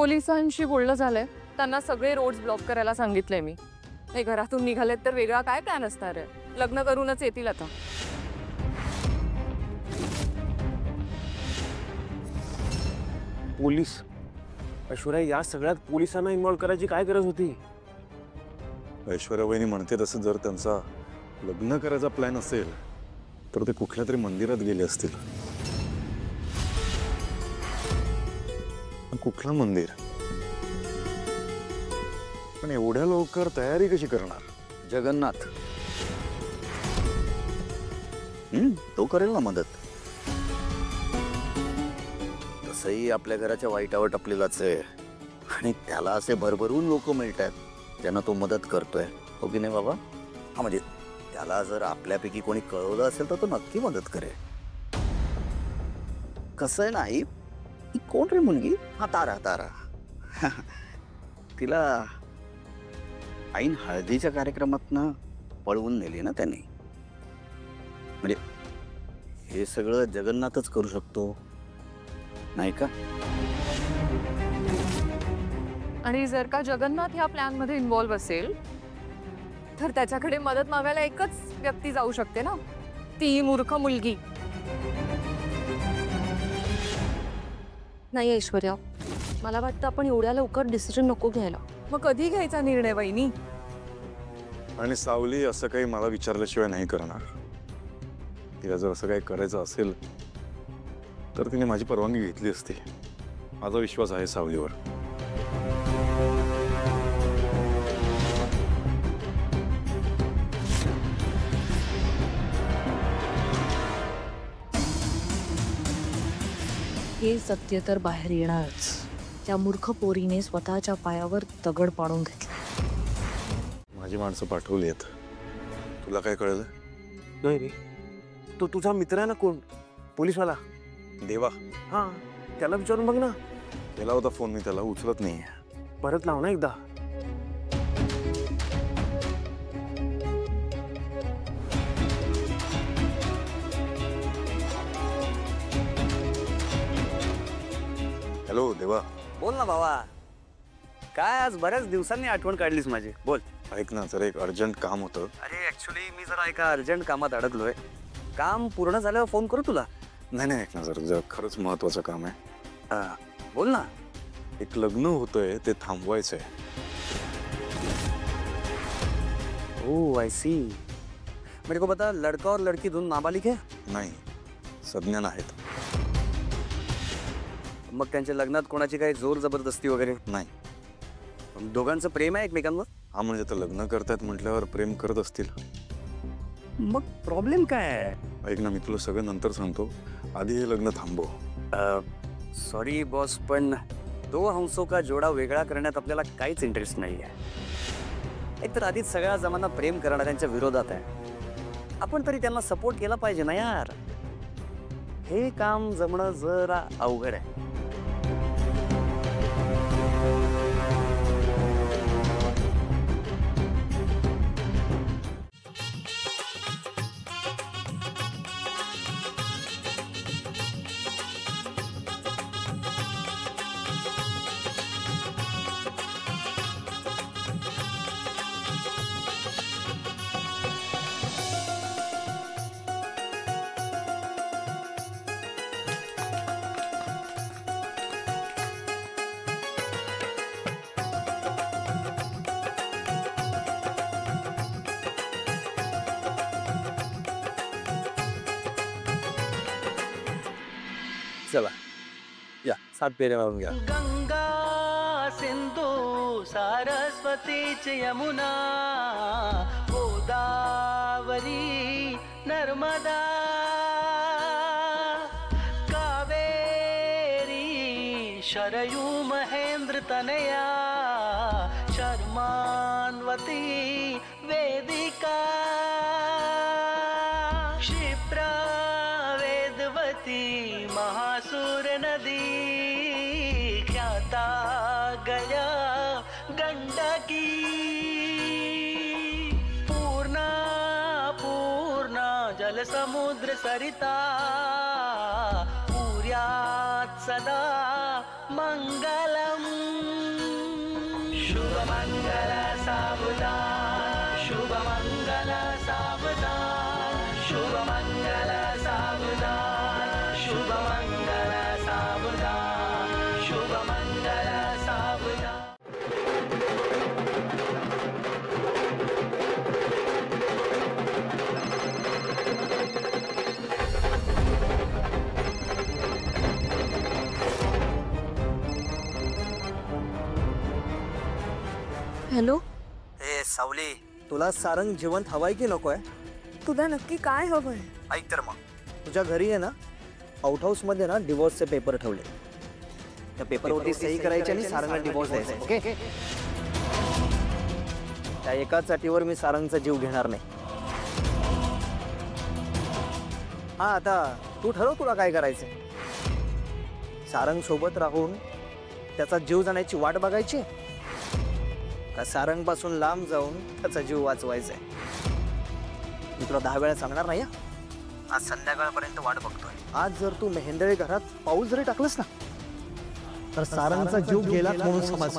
पोलिसांशी बोलणं झालंय, त्यांना सगळे रोड्स ब्लॉक करायला सांगितलंय मी. हे घरातून निघालेत तर वेगळा काय प्लॅन असणार आहे? लग्न करूनच येतील आता. पोलीस? ऐश्वर्या, या सगळ्यात पोलिसांना इन्व्हॉल्व करायची काय गरज होती? ऐश्वर्या वहिनी म्हणते तसं जर त्यांचा लग्न करायचा प्लॅन असेल तर ते कुठल्या तरी मंदिरात गेले असतील. कुठलं मंदिर? पण एवढ्या लवकर तयारी कशी करणार? जगन्नाथ तो करेल ना मदत. तसंही आपल्या घराच्या वाईटावर टपलेलाच आहे आणि त्याला असे भरभरून लोक मिळतात ज्यांना तो मदत करतोय, हो की नाही बाबा? हा म्हणजे त्याला जर आपल्यापैकी कोणी कळवलं असेल तर तो नक्की मदत करेल. कसं आहे नाही, ही कोण रे मुलगी? हा तारा. तारा तिला ऐन हळदीच्या कार्यक्रमातनं पळवून नेली ना त्यांनी. म्हणजे हे सगळं जगन्नाथच करू शकतो नाही का? आणि जर का जगन्नाथ ह्या प्लॅन मध्ये इन्व्हॉल्व असेल तर त्याच्याकडे मदत मागायला एकच व्यक्ती जाऊ शकते ना, ती मूर्ख मुलगी. नाही ऐश्वर्या, मला वाटतं आपण एवढ्या लवकर डिसिजन नको घ्यायला. मग कधी घ्यायचा निर्णय वहिनी? आणि सावली असं काही मला विचारल्याशिवाय नाही करणार. तिला जर असं काही करायचं असेल तर तिने माझी परवानगी घेतली असती. माझा विश्वास आहे सावलीवर. हे सत्य तर बाहेर येणारच. त्या मूर्ख पोरीने स्वतःच्या पायावर दगड पाडून घेतला. माझी माणसं पाठवली आहेत. तुला काय कळलं? नाही रे, तो तुझा मित्र आहे ना, कोण पोलीसवाला? देवा. हा, त्याला विचारून बघ ना. केला होता फोन मी, त्याला उचलत नाही. परत लाव ना एकदा. हॅलो देवा. बोल ना बाबा, काय आज बऱ्याच दिवसांनी आठवण काढलीस माझी. बोल. ऐक ना, जरा एक अर्जंट काम होतं. अरे ऍक्च्युली मी जरा एका अर्जंट कामात अडकलोय. काम पूर्ण झाल्यावर फोन करू तुला? नाही ऐक ना, जरा खरंच महत्वाचं काम आहे. बोल ना. एक लग्न होतंय, ते थांबवायचंय. ओह आई सी. मेरे को बता, लड़का और लड़की दोनों नाबालिग है? नाही, सज्ञान आहेत. मग त्यांच्या लग्नात कोणाची काही जोर जबरदस्ती वगैरे नाही? दोघांचं प्रेम आहे एकमेकांवर? हा, म्हणजे तर लग्न करतात म्हटल्यावर प्रेम करत असतील. मग प्रॉब्लेम काय आहे? ऐक ना, मी तुला सगळं नंतर सांगतो. आधी हे लग्न थांबव. सॉरी बॉस, पण दो हंसों का जोडा वेगळा करण्यात आपल्याला काहीच इंटरेस्ट नाही आहे. एकतर आधीच सगळा जमाना प्रेम करणाऱ्यांच्या विरोधात आहे. आपण तरी त्यांना सपोर्ट केला पाहिजे ना यार. हे काम जमणं जरा अवघड आहे. चला या, 7 पेऱ्या मारून घ्या. गंगा सिंधू सरस्वती यमुना गोदावरी नर्मदा कावेरी शरयू महेंद्र तनया शर्मान्वती वेदिका क्षिप्रा वेदवती महासुर नदी ख्याता गया गंडकी पूर्णा पूर्णा जल समुद्र सरिता पूर्यात् सदा मंगलम. शुभमंगल सावधान शुभमंगल सावधान शुभमंगल सावधान शुभमंगल सावधान शुभमंगल सावधान. हॅलो. ए सावली, तुला सारंग जिवंत हवाय की नकोय? तुला नक्की काय हवंय? ऐक तर मग, तुझ्या घरी आहे ना आउट हाऊस मध्ये ना डिवोर्सचे पेपर ठेवले. त्या पेपरवरती सही करायची आणि सारंगला डिवोर्स द्यायचा. ओके? त्या एकाच अटीवर मी सारंगचा जीव घेणार नाही. हा, आता तू ठरव तुला काय करायचंय. सारंग सोबत राहून त्याचा जीव जाण्याची वाट बघायची का सारंग पासून लांब जाऊन त्याचा जीव वाचवायचा आहे? मी तुला 10 वेळा सांगणार नाही. आज संध्याकाळपर्यंत वाट बघतोय. आज जर तू मेहेंदळे घरात पाऊल जरी टाकलंस ना तर सारंगचा जीव गेला म्हणून समज.